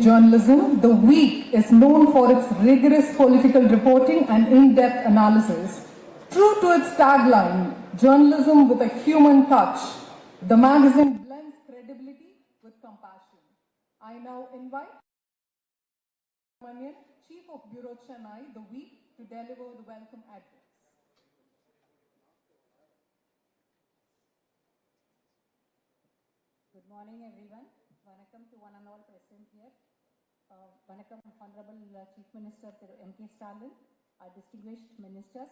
Journalism, The Week is known for its rigorous political reporting and in-depth analysis. True to its tagline, journalism with a human touch, the magazine blends credibility with compassion. I now invite Manian, Chief of Bureau Chennai, The Week, to deliver the welcome address. Good morning, everyone. Vanakkam to one and all present here. Vanakkam, Honorable Chief Minister M.K. Stalin, our distinguished ministers,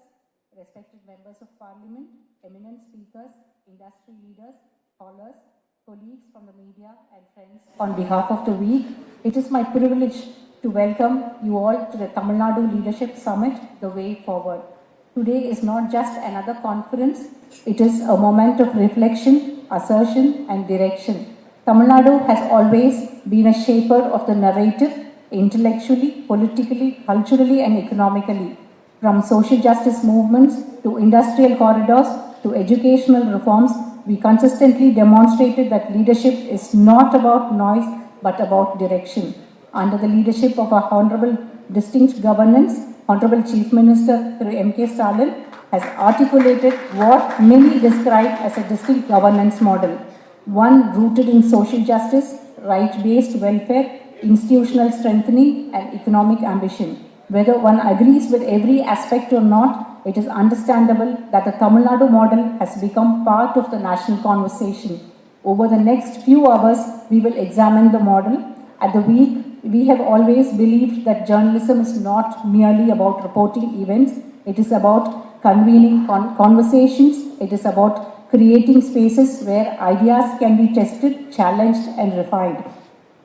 respected members of Parliament, eminent speakers, industry leaders, scholars, colleagues from the media and friends. On behalf of the week, it is my privilege to welcome you all to the Tamil Nadu Leadership Summit, The Way Forward. Today is not just another conference, it is a moment of reflection, assertion and direction. Tamil Nadu has always been a shaper of the narrative, intellectually, politically, culturally and economically. From social justice movements to industrial corridors to educational reforms, we consistently demonstrated that leadership is not about noise but about direction. Under the leadership of our Honorable Distinct Governance, Honorable Chief Minister M.K. Stalin has articulated what many describe as a distinct governance model, one rooted in social justice, right-based welfare, institutional strengthening and economic ambition. Whether one agrees with every aspect or not, it is understandable that the Tamil Nadu model has become part of the national conversation. Over the next few hours, we will examine the model. At the week, we have always believed that journalism is not merely about reporting events. It is about convening conversations. It is about creating spaces where ideas can be tested, challenged and refined.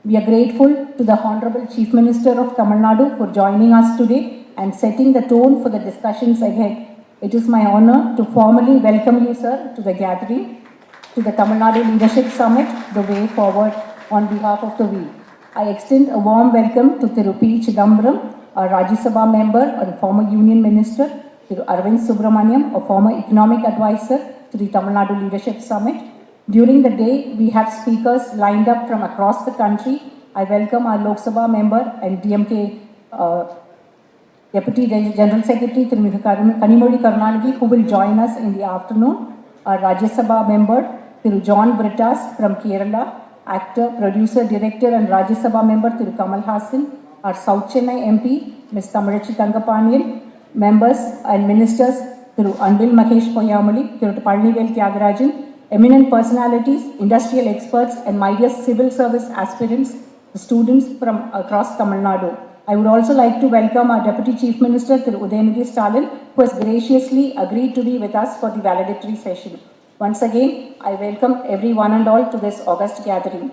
We are grateful to the Honorable Chief Minister of Tamil Nadu for joining us today and setting the tone for the discussions ahead. It is my honor to formally welcome you, sir, to the gathering, to the Tamil Nadu Leadership Summit, The Way Forward, on behalf of the week. I extend a warm welcome to Thiru P. Chidambaram, our Rajya Sabha member and former Union Minister, Thiru Arvind Subramaniam, a former economic advisor to the Tamil Nadu Leadership Summit. During the day, we have speakers lined up from across the country. I welcome our Lok Sabha member and DMK Deputy General Secretary Kanimozhi Karunanidhi, who will join us in the afternoon. Our Rajya Sabha member, Thiru John Brittas from Kerala, actor, producer, director and Rajya Sabha member Thiru Kamal Hassan, our South Chennai MP, Ms. Tamarachi Tangapaniyan, members and ministers Thiru Anbil Mahesh Poyamali, Thiru Palnivel Tyagarajan, eminent personalities, industrial experts and my dear civil service aspirants, students from across Tamil Nadu. I would also like to welcome our Deputy Chief Minister, Thiru Udayanithi Stalin, who has graciously agreed to be with us for the valedictory session. Once again, I welcome everyone and all to this August gathering.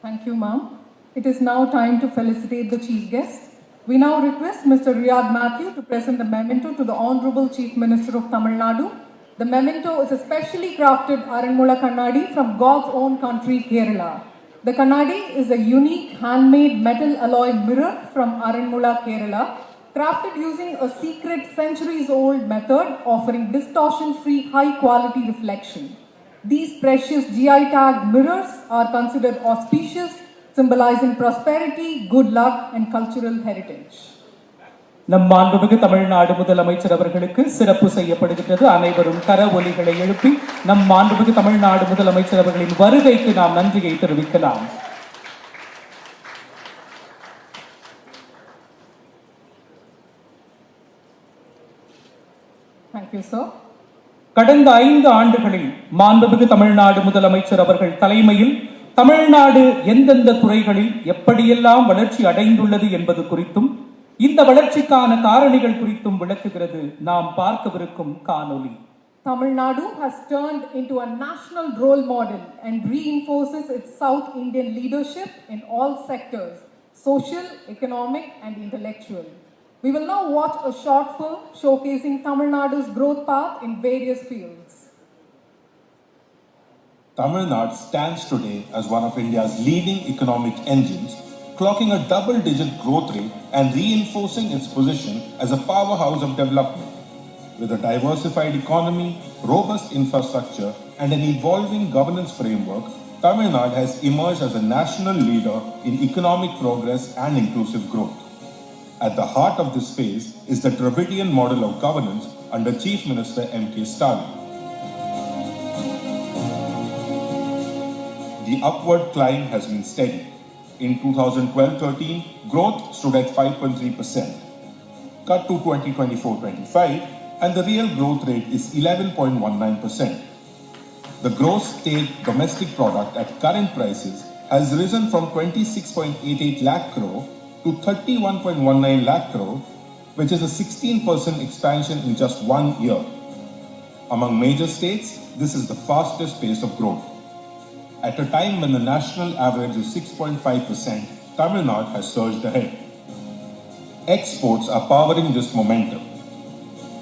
Thank you, ma'am. It is now time to felicitate the chief guest. We now request Mr. Riyad Matthew to present the memento to the Honorable Chief Minister of Tamil Nadu. The memento is a specially crafted Aranmula Kannadi from God's own country, Kerala. The Kannadi is a unique handmade metal alloy mirror from Aranmula, Kerala, crafted using a secret centuries-old method offering distortion-free high-quality reflection. These precious GI tag mirrors are considered auspicious, symbolizing prosperity, good luck and cultural heritage. நம் மாண்புமிகு தமிழ்நாடு முதலமைச்சர் அவர்களுக்கு சிறப்பு செய்யப்படுகிறது. அனைவரும் கர ஒலிகளை எழுப்பி நம் மாண்புமிகு தமிழ்நாடு முதலமைச்சர் அவர்களின் வருகைக்கு நாம் நன்றியை தெரிவிக்கலாம். Thank you, sir. கடந்த 5 ஆண்டுகளில் மாண்புமிகு தமிழ்நாடு முதலமைச்சர் அவர்கள் தலைமையில் தமிழ்நாடு எந்தெந்த துறைகளில் எப்படியெல்லாம் வளர்ச்சி அடைந்துள்ளது என்பது குறித்தும் இந்த வளர்ச்சிக்கான காரணிகள் குறித்தும் விளக்குகிறது நாம் பார்க்கவிருக்கும் காணொளி. Tamil Nadu has turned into a national role model and reinforces its South Indian leadership in all sectors, social, economic and intellectual. We will now watch a short film showcasing Tamil Nadu's growth path in various fields. Tamil Nadu stands today as one of India's leading economic engines, clocking a double-digit growth rate and reinforcing its position as a powerhouse of development. With a diversified economy, robust infrastructure, and an evolving governance framework, Tamil Nadu has emerged as a national leader in economic progress and inclusive growth. At the heart of this phase is the Dravidian model of governance under Chief Minister M.K. Stalin. The upward climb has been steady. In 2012-13, growth stood at 5.3%. Cut to 2024-25, and the real growth rate is 11.19%. The gross state domestic product at current prices has risen from 26.88 lakh crore to 31.19 lakh crore, which is a 16% expansion in just 1 year. Among major states, this is the fastest pace of growth. At a time when the national average is 6.5%, Tamil Nadu has surged ahead. Exports are powering this momentum.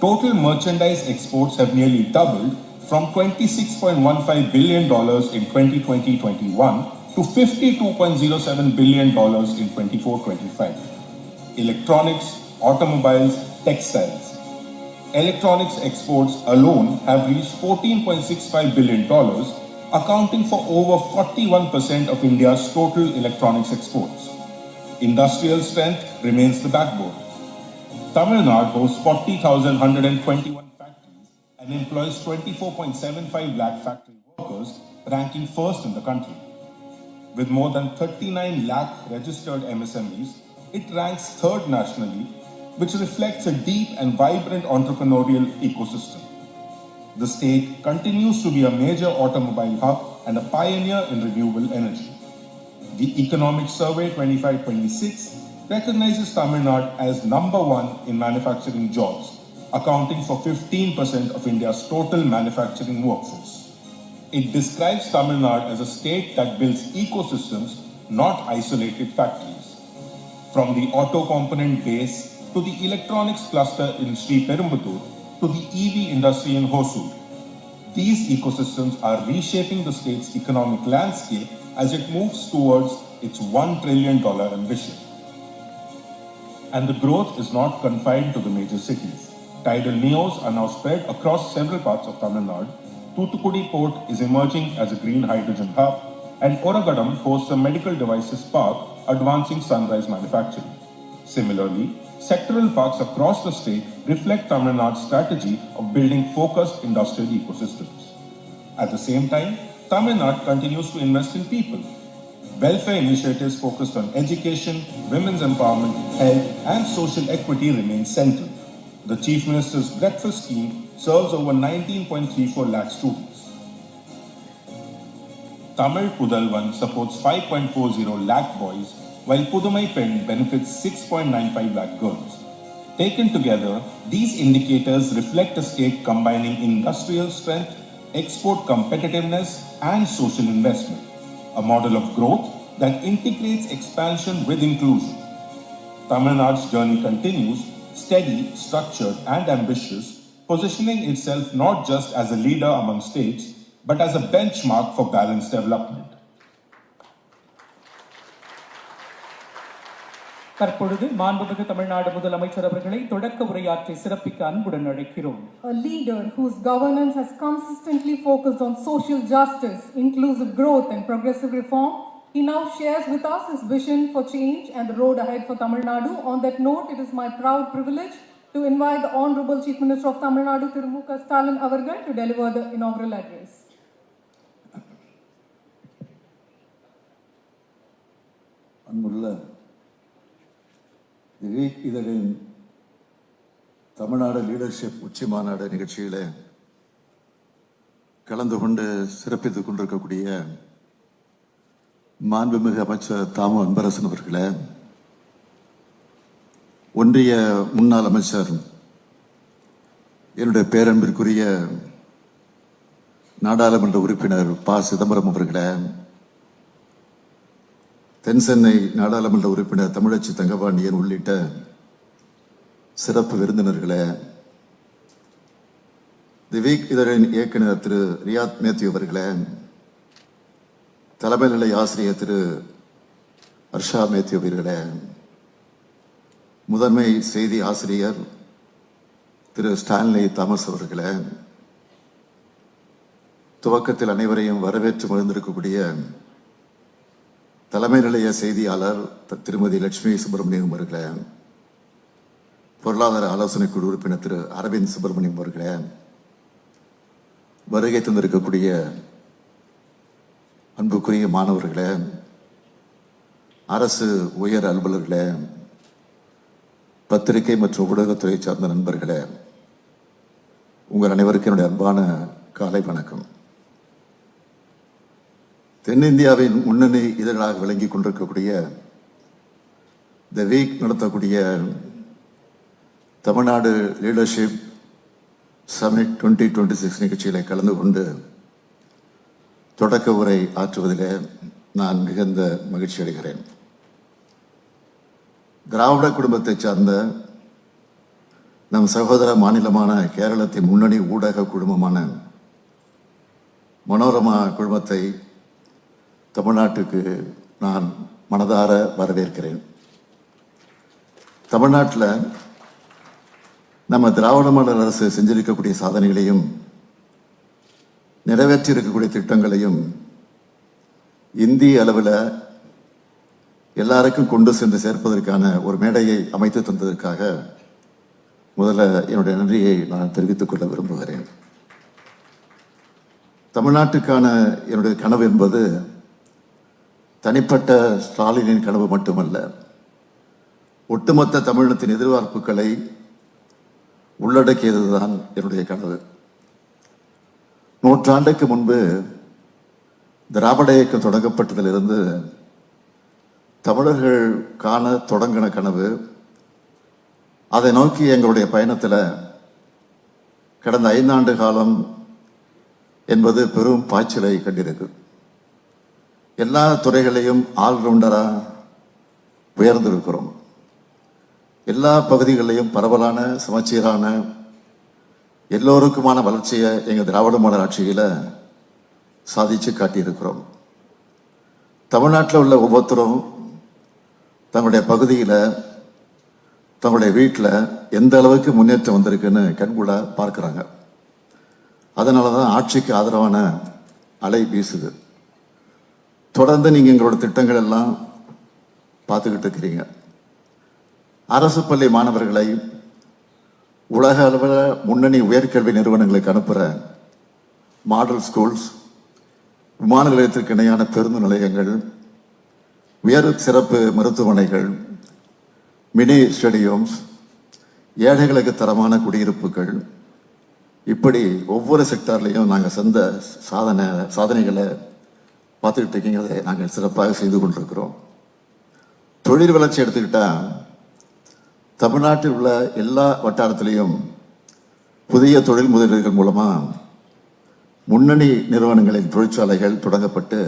Total merchandise exports have nearly doubled from $26.15 billion in 2020-21 to $52.07 billion in 24-25. Electronics, automobiles, textiles. Electronics exports alone have reached $14.65 billion, accounting for over 41% of India's total electronics exports. Industrial strength remains the backbone. Tamil Nadu hosts 40,121 factories and employs 24.75 lakh factory workers, ranking first in the country. With more than 39 lakh registered MSMEs, it ranks third nationally, which reflects a deep and vibrant entrepreneurial ecosystem. The state continues to be a major automobile hub and a pioneer in renewable energy. The Economic Survey 25-26 recognizes Tamil Nadu as number one in manufacturing jobs, accounting for 15% of India's total manufacturing workforce. It describes Tamil Nadu as a state that builds ecosystems, not isolated factories. From the auto component base to the electronics cluster in Sri Perumbudur to the EV industry in Hosur, these ecosystems are reshaping the state's economic landscape as it moves towards its $1 trillion ambition. And the growth is not confined to the major cities. Tidal neos are now spread across several parts of Tamil Nadu. Thoothukudi Port is emerging as a green hydrogen hub, and Oragadam hosts a medical devices park advancing sunrise manufacturing. Similarly, sectoral parks across the state reflect Tamil Nadu's strategy of building focused industrial ecosystems. At the same time, Tamil Nadu continues to invest in people. Welfare initiatives focused on education, women's empowerment, health, and social equity remain central. The Chief Minister's Breakfast Scheme serves over 19.34 lakh students. Tamil Pudalvan supports 5.40 lakh boys, while Pudumai Pen benefits 6.95 lakh girls. Taken together, these indicators reflect a state combining industrial strength, export competitiveness, and social investment, a model of growth that integrates expansion with inclusion. Tamil Nadu's journey continues, steady, structured, and ambitious, positioning itself not just as a leader among states, but as a benchmark for balanced development. தற்பொழுது மாண்புமிகு தமிழ்நாடு முதலமைச்சர் அவர்களை தொடக்க உரையாற்றி சிறப்பிக்க அன்புடன் அழைக்கிறோம். A leader whose governance has consistently focused on social justice, inclusive growth, and progressive reform, he now shares with us his vision for change and the road ahead for Tamil Nadu. On that note, it is my proud privilege to invite the Honorable Chief Minister of Tamil Nadu, Thiru M.K. Stalin Avargal, to deliver the inaugural address. அன்புள்ள இதழின் Tamil Nadu leadership உச்சி மாநாடு நிகழ்ச்சியில கலந்து கொண்டு சிறப்பித்துக் கொண்டிருக்கக்கூடிய மாண்புமிகு அமைச்சர் தாமு அன்பரசன் அவர்களே, ஒன்றிய முன்னாள் அமைச்சர் என்னுடைய பேரன்பிற்குரிய நாடாளுமன்ற உறுப்பினர் ப. சிதம்பரம் அவர்களே, தென்சென்னை நாடாளுமன்ற உறுப்பினர் தமிழச்சி தங்கபாண்டியன் உள்ளிட்ட சிறப்பு விருந்தினர்களே, தி வீக் இதழின் இயக்குனர் திரு ரியாத் மேத்யூ அவர்களே, தலைமை நிலை ஆசிரியர் திரு ஹர்ஷா மேத்யூ அவர்களே, முதன்மை செய்தி ஆசிரியர் திரு ஸ்டான்லி தாமஸ் அவர்களே, துவக்கத்தில் அனைவரையும் வரவேற்று மகிழ்ந்திருக்கக்கூடிய தலைமை நிலைய செய்தியாளர் திருமதி லட்சுமி சுப்பிரமணியம் அவர்களே, பொருளாதார ஆலோசனை குழு உறுப்பினர் திரு அரவிந்த் சுப்பிரமணியம் அவர்களே, வருகை தந்திருக்கக்கூடிய அன்புக்குரிய மாணவர்களே, அரசு உயர் அலுவலர்களே, பத்திரிகை மற்றும் ஊடகத்துறை சார்ந்த நண்பர்களே, உங்கள் அனைவருக்கும் என்னுடைய அன்பான காலை வணக்கம். தென்னிந்தியாவின் முன்னணி இதழாக விளங்கி கொண்டிருக்கக்கூடிய த வீக் நடத்தக்கூடிய தமிழ்நாடு லீடர்ஷிப் சமிட் 2026 நிகழ்ச்சியில கலந்து கொண்டு தொடக்க உரை ஆற்றுவதிலே நான் மிகுந்த மகிழ்ச்சி அடைகிறேன். திராவிட குடும்பத்தை சார்ந்த நம் சகோதர மாநிலமான கேரளத்தின் முன்னணி ஊடக குழுமமான மனோரமா குழுமத்தை தமிழ்நாட்டுக்கு நான் மனதார வரவேற்கிறேன். தமிழ்நாட்டில் நம்ம திராவிட மாடல் அரசு செஞ்சிருக்கக்கூடிய சாதனைகளையும் நிறைவேற்றி இருக்கக்கூடிய திட்டங்களையும் இந்திய அளவில் எல்லாருக்கும் கொண்டு சென்று சேர்ப்பதற்கான ஒரு மேடையை அமைத்து தந்ததற்காக முதல்ல என்னுடைய நன்றியை நான் தெரிவித்துக் கொள்ள விரும்புகிறேன். தமிழ்நாட்டுக்கான என்னுடைய கனவு என்பது தனிப்பட்ட ஸ்டாலினின் கனவு மட்டுமல்ல, ஒட்டுமொத்த தமிழகத்தின் எதிர்பார்ப்புகளை உள்ளடக்கியதுதான் என்னுடைய கனவு. நூற்றாண்டுக்கு முன்பு திராவிட இயக்கம் தொடங்கப்பட்டதிலிருந்து தமிழர்கள் காண தொடங்கின கனவு, அதை நோக்கி எங்களுடைய பயணத்தில் கடந்த 5 ஆண்டு காலம் என்பது பெரும் பாய்ச்சலை கண்டிருக்கு. எல்லா துறைகளையும் ஆல்ரவுண்டரா உயர்ந்திருக்கிறோம். எல்லா பகுதிகளிலையும் பரவலான சமச்சீரான எல்லோருக்குமான வளர்ச்சியை எங்கள் திராவிட மாடல் ஆட்சியில் சாதிச்சு காட்டியிருக்கிறோம். தமிழ்நாட்டில் உள்ள ஒவ்வொருத்தரும் தங்களுடைய பகுதியில் தங்களுடைய வீட்டில் எந்த அளவுக்கு முன்னேற்றம் வந்திருக்குன்னு கண்கூட பார்க்குறாங்க. அதனால தான் ஆட்சிக்கு ஆதரவான அலை வீசுது. தொடர்ந்து நீங்கள் எங்களோட திட்டங்கள் எல்லாம் பார்த்துக்கிட்டு இருக்கிறீங்க. அரசு பள்ளி மாணவர்களை உலக அளவில் முன்னணி உயர்கல்வி நிறுவனங்களுக்கு அனுப்புகிற மாடல் ஸ்கூல்ஸ், விமான நிலையத்திற்கு இணையான பேருந்து நிலையங்கள், உயர் சிறப்பு மருத்துவமனைகள், மினி ஸ்டேடியம்ஸ், ஏழைகளுக்கு தரமான குடியிருப்புகள், இப்படி ஒவ்வொரு செக்டார்லையும் நாங்கள் செஞ்ச சாதனைகளை பார்த்துக்கிட்டு இருக்கீங்க. நாங்கள் சிறப்பாக செய்து கொண்டிருக்கிறோம். தொழில் வளர்ச்சி எடுத்துக்கிட்டால் தமிழ்நாட்டில் உள்ள எல்லா வட்டாரத்திலையும் புதிய தொழில் முதலீடுகள் மூலமாக முன்னணி நிறுவனங்களின் தொழிற்சாலைகள் தொடங்கப்பட்டு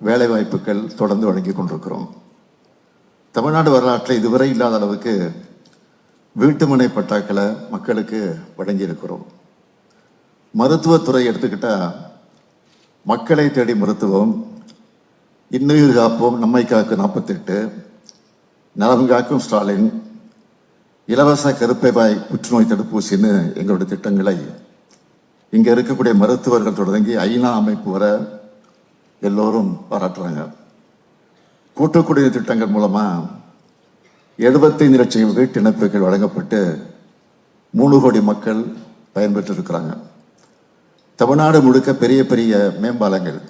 வேலைவாய்ப்புகள் தொடர்ந்து வழங்கி கொண்டிருக்கிறோம். தமிழ்நாடு வரலாற்றில் இதுவரை இல்லாத அளவுக்கு வீட்டுமனை பட்டாக்களை மக்களுக்கு வழங்கியிருக்கிறோம். மருத்துவத்துறை எடுத்துக்கிட்டால் மக்களை தேடி மருத்துவம், இன்னுயிர் காப்போம் நம்மை காக்கு 48, நலம் காக்கும் ஸ்டாலின், இலவச கருப்பை வாய் புற்றுநோய் தடுப்பூசின்னு எங்களுடைய திட்டங்களை இங்கே இருக்கக்கூடிய மருத்துவர்கள் தொடங்கி ஐநா அமைப்பு வர எல்லோரும் பாராட்டுறாங்க. கூட்டுக்குடிநீர் திட்டங்கள் மூலமாக 75 லட்சம் வீட்டு இணைப்புகள் வழங்கப்பட்டு 3 கோடி மக்கள் பயன்பெற்று இருக்கிறாங்க. தமிழ்நாடு முழுக்க பெரிய பெரிய மேம்பாலங்கள்,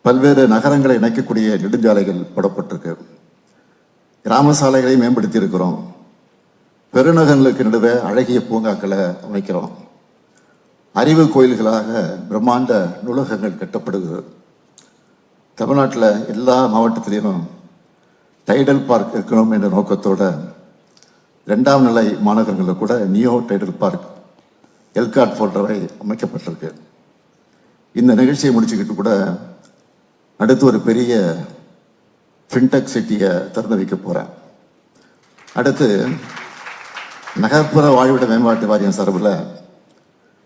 பல்வேறு நகரங்களை இணைக்கக்கூடிய நெடுஞ்சாலைகள் போடப்பட்டிருக்கு. கிராம சாலைகளை மேம்படுத்தி இருக்கிறோம். பெருநகர்களுக்கு நடுவே அழகிய பூங்காக்களை அமைக்கிறோம். அறிவு கோயில்களாக பிரம்மாண்ட நூலகங்கள் கட்டப்படுகிறது. தமிழ்நாட்டில் எல்லா மாவட்டத்திலையும் டைடல் பார்க் இருக்கணும் என்ற நோக்கத்தோட 2ஆம் நிலை மாநகரங்களில் கூட நியோ டைடல் பார்க், எல்காட் போன்றவை அமைக்கப்பட்டிருக்கு. இந்த நிகழ்ச்சியை முடிச்சுக்கிட்டு கூட அடுத்து ஒரு பெரிய ஃபின்டெக் சிட்டியை திறந்து வைக்க போகிறேன். அடுத்து நகர்ப்புற வாழ்விட மேம்பாட்டு வாரியம் சார்பில்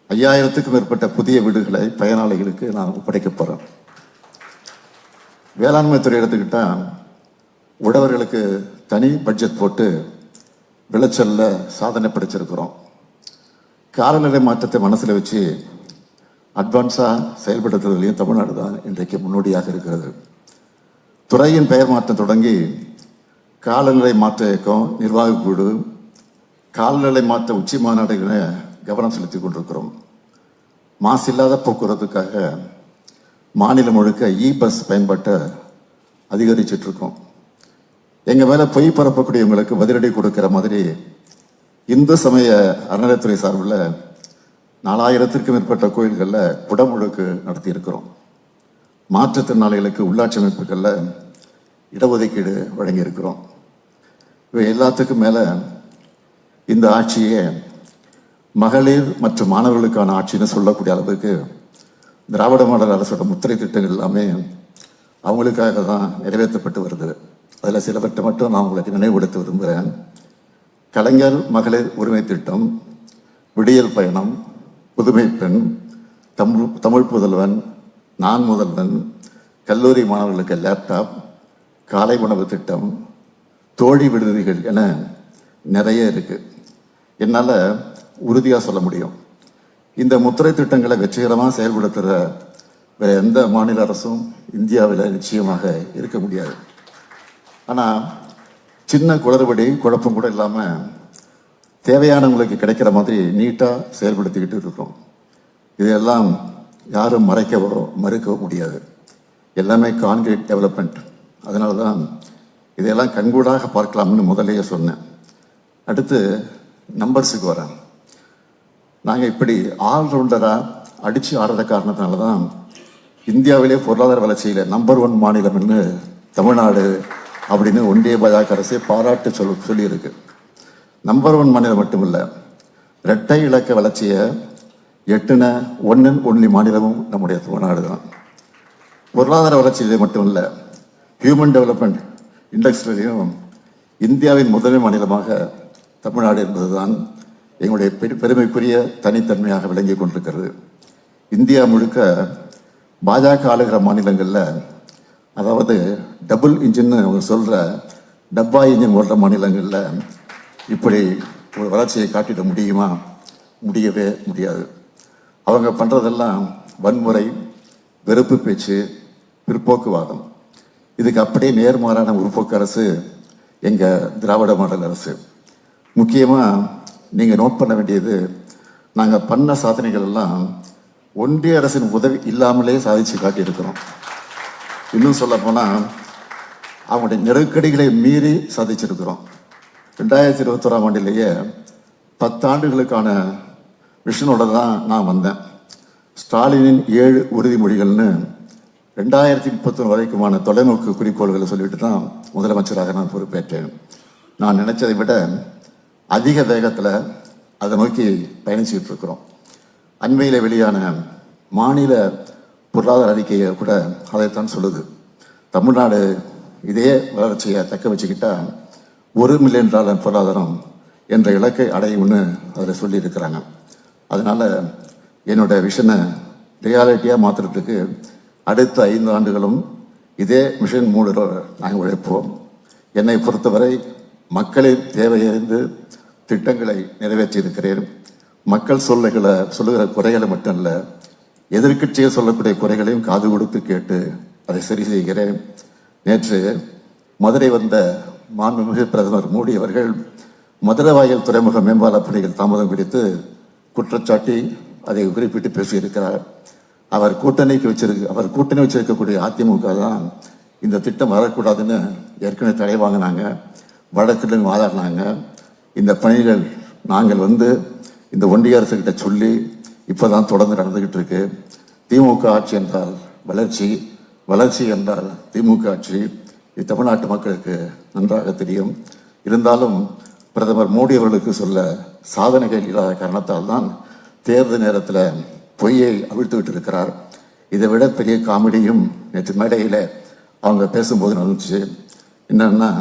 5000க்கும் மேற்பட்ட புதிய வீடுகளை பயனாளிகளுக்கு நான் ஒப்படைக்க போகிறேன். வேளாண்மை துறை எடுத்துக்கிட்டால் உழவர்களுக்கு தனி பட்ஜெட் போட்டு விளைச்சலில் சாதனை படைச்சிருக்கிறோம். காலநிலை மாற்றத்தை மனசில் வச்சு அட்வான்ஸாக செயல்படுத்துறதுலையும் தமிழ்நாடு தான் இன்றைக்கு முன்னோடியாக இருக்கிறது. துறையின் பெயர் மாற்றம் தொடங்கி காலநிலை மாற்ற இயக்கம், நிர்வாக குழு, காலநிலை மாற்ற உச்சி மாநாடுகளை கவனம் செலுத்தி கொண்டிருக்கிறோம். மாசு இல்லாத போக்குவரத்துக்காக மாநிலம் முழுக்க பஸ் பயன்பாட்டை அதிகரிச்சுட்டு இருக்கோம். எங்கள் மேலே பொய் பரப்பக்கூடியவங்களுக்கு பதிலடி கொடுக்கிற மாதிரி இந்து சமய அறநிலைத்துறை சார்பில் 4000க்கும் மேற்பட்ட கோயில்களில் குடமுழுக்கு நடத்தி இருக்கிறோம். மாற்றுத்திறனாளிகளுக்கு உள்ளாட்சி அமைப்புகளில் இடஒதுக்கீடு வழங்கியிருக்கிறோம். இவை எல்லாத்துக்கும் மேலே இந்த ஆட்சியே மகளிர் மற்றும் மாணவர்களுக்கான ஆட்சின்னு சொல்லக்கூடிய அளவுக்கு திராவிட மாடல் அரசோட முத்திரை திட்டங்கள் எல்லாமே அவங்களுக்காக தான் நிறைவேற்றப்பட்டு வருது. அதில் சிலவற்றை மட்டும் நான் உங்களுக்கு நினைவுபடுத்த விரும்புகிறேன். கலைஞர் மகளிர் உரிமை திட்டம், விடியல் பயணம், புதுமை பெண், தமிழ் புதல்வன், நான் முதல்வன், கல்லூரி மாணவர்களுக்கு லேப்டாப், காலை உணவு திட்டம், தோழி விடுதிகள் என நிறைய இருக்கு. என்னால் உறுதியாக சொல்ல முடியும், இந்த முத்திரை திட்டங்களை வெற்றிகரமாக செயல்படுத்துகிற வேற எந்த மாநில அரசும் இந்தியாவில் நிச்சயமாக இருக்க முடியாது. ஆனால் சின்ன குளறுபடி குழப்பம் கூட இல்லாமல் தேவையானவங்களுக்கு கிடைக்கிற மாதிரி நீட்டாக செயல்படுத்திக்கிட்டு இருக்கோம். இதையெல்லாம் யாரும் மறைக்கவோ மறுக்கவோ முடியாது. எல்லாமே கான்கிரீட் டெவலப்மெண்ட். அதனால தான் இதையெல்லாம் கண்கூடாக பார்க்கலாம்னு முதலையே சொன்னேன். அடுத்து நம்பர்ஸுக்கு வரேன். நாங்கள் இப்படி ஆல்ரவுண்டராக அடித்து ஆடுற காரணத்தினால தான் இந்தியாவிலே பொருளாதார வளர்ச்சியில் நம்பர் 1 மாநிலம்னு தமிழ்நாடு அப்படின்னு ஒன்றிய பாஜக அரசே பாராட்டு சொல்லியிருக்கு. நம்பர் 1 மாநிலம் மட்டுமில்லை, இரட்டை இலக்க வளர்ச்சியை எட்டுன ஒன்லி மாநிலமும் நம்முடைய தமிழ்நாடு தான். பொருளாதார வளர்ச்சியிலே மட்டுமில்லை, ஹியூமன் டெவலப்மெண்ட் இண்டெக்ஸ்லையும் இந்தியாவின் முதன்மை மாநிலமாக தமிழ்நாடு என்பதுதான் எங்களுடைய பெருமைக்குரிய தனித்தன்மையாக விளங்கி கொண்டிருக்கிறது. இந்தியா முழுக்க பாஜக ஆளுகிற மாநிலங்களில், அதாவது டபுள் இன்ஜின்னு அவங்க சொல்கிற டப்பா இன்ஜின் ஓடுற மாநிலங்களில் இப்படி ஒரு வளர்ச்சியை காட்டிட முடியுமா? முடியவே முடியாது. அவங்க பண்ணுறதெல்லாம் வன்முறை, வெறுப்பு பேச்சு, பிற்போக்குவாதம். இதுக்கு அப்படியே நேர்மாறான முற்போக்கு அரசு எங்கள் திராவிட மாடல் அரசு. முக்கியமாக நீங்கள் நோட் பண்ண வேண்டியது, நாங்கள் பண்ண சாதனைகள் எல்லாம் ஒன்றிய அரசின் உதவி இல்லாமலே சாதிச்சு காட்டியிருக்கிறோம். இன்னும் சொல்லப்போனால் அவங்களுடைய நெருக்கடிகளை மீறி சாதிச்சிருக்கிறோம். 2021ஆம் ஆண்டிலேயே 10 ஆண்டுகளுக்கான விஷனோட தான் நான் வந்தேன். ஸ்டாலினின் 7 உறுதிமொழிகள்னு 2031 வரைக்குமான தொலைநோக்கு குறிக்கோள்களை சொல்லிட்டு தான் முதலமைச்சராக நான் பொறுப்பேற்றேன். நான் நினைச்சதை விட அதிக வேகத்தில் அதை நோக்கி பயணிச்சுட்டு இருக்கிறோம். அண்மையில் வெளியான மாநில பொருளாதார அறிக்கையை கூட அதைத்தான் சொல்லுது. தமிழ்நாடு இதே வளர்ச்சியை தக்க வச்சுக்கிட்டா $1 மில்லியன் பொருளாதாரம் என்ற இலக்கை அடையும்னு அதில் சொல்லியிருக்கிறாங்க. அதனால் என்னோட விஷனை ரியாலிட்டியாக மாற்றுறதுக்கு அடுத்த 5 ஆண்டுகளும் இதே மிஷன் மூடில் நாங்கள் உழைப்போம். என்னை பொறுத்தவரை மக்களின் தேவையறிந்து திட்டங்களை நிறைவேற்றி இருக்கிறேன். மக்கள் சொல்லுகிற குறைகளை மட்டும் இல்லை, எதிர்க்கட்சியை சொல்லக்கூடிய குறைகளையும் காது கொடுத்து கேட்டு அதை சரி செய்கிறேன். நேற்று மதுரை வந்த மாண்புமிகு பிரதமர் மோடி அவர்கள் மதுரை வாயில் துறைமுக மேம்பால பணிகள் தாமதம் குறித்து குற்றச்சாட்டி அதை குறிப்பிட்டு பேசியிருக்கிறார். அவர் கூட்டணி வச்சிருக்கக்கூடிய அதிமுக தான் இந்த திட்டம் வரக்கூடாதுன்னு ஏற்கனவே தடை வாங்கினாங்க, வழக்குடன் வாதாடினாங்க. இந்த பணிகள் நாங்கள் இந்த ஒன்றிய அரசுகிட்ட சொல்லி இப்போதான் தொடர்ந்து நடந்துகிட்டு இருக்கு. திமுக ஆட்சி என்றால் வளர்ச்சி, வளர்ச்சி என்றால் திமுக ஆட்சி. இது தமிழ்நாட்டு மக்களுக்கு நன்றாக தெரியும். இருந்தாலும் பிரதமர் மோடி அவர்களுக்கு சொல்ல சாதனைகள் இல்லாத காரணத்தால் தான் தேர்தல் நேரத்தில் பொய்யை அவிழ்த்து விட்டு இருக்கிறார். இதை விட பெரிய காமெடியும் நேற்று மேடையில் அவங்க பேசும்போது நடந்துச்சு. என்னன்னா,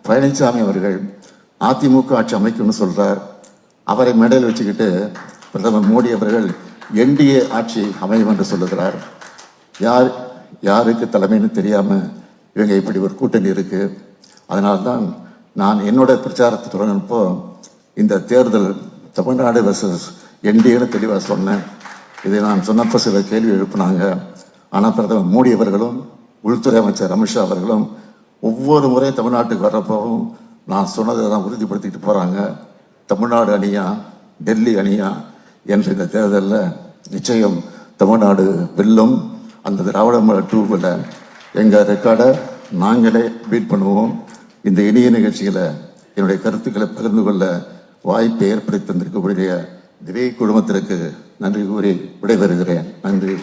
பழனிசாமி அவர்கள் அதிமுக ஆட்சி அமைக்கும்னு சொல்றார். அவரை மேடையில் வச்சுக்கிட்டு பிரதமர் மோடி அவர்கள் என்டிஏ ஆட்சி அமையும் என்று சொல்லுகிறார். யாருக்கு தலைமைன்னு தெரியாம இவங்க இப்படி ஒரு கூட்டணி இருக்கு. அதனால்தான் நான் என்னோட பிரச்சாரத்தை தொடங்கினப்போ இந்த தேர்தல் தமிழ்நாடு வெர்சஸ் என்டிஏன்னு தெளிவாக சொன்னேன். இதை நான் சொன்னப்போ சில கேள்வி எழுப்பினாங்க. ஆனால் பிரதமர் மோடி அவர்களும் உள்துறை அமைச்சர் அமித்ஷா அவர்களும் ஒவ்வொரு முறை தமிழ்நாட்டுக்கு வர்றப்பவும் நான் சொன்னதை தான் உறுதிப்படுத்திட்டு போகிறாங்க. தமிழ்நாடு அணியா டெல்லி அணியா என்ற இந்த தேர்தலில் நிச்சயம் தமிழ்நாடு வெல்லும். அந்த திராவிட மாடல் 2வில் எங்கள் ரெக்கார்டை நாங்களே பீட் பண்ணுவோம். இந்த இனிய நிகழ்ச்சியில் என்னுடைய கருத்துக்களை பகிர்ந்து கொள்ள வாய்ப்பை ஏற்படுத்தி தந்திருக்கக்கூடிய திவே குழுமத்திற்கு நன்றி கூறி விடைபெறுகிறேன். நன்றி.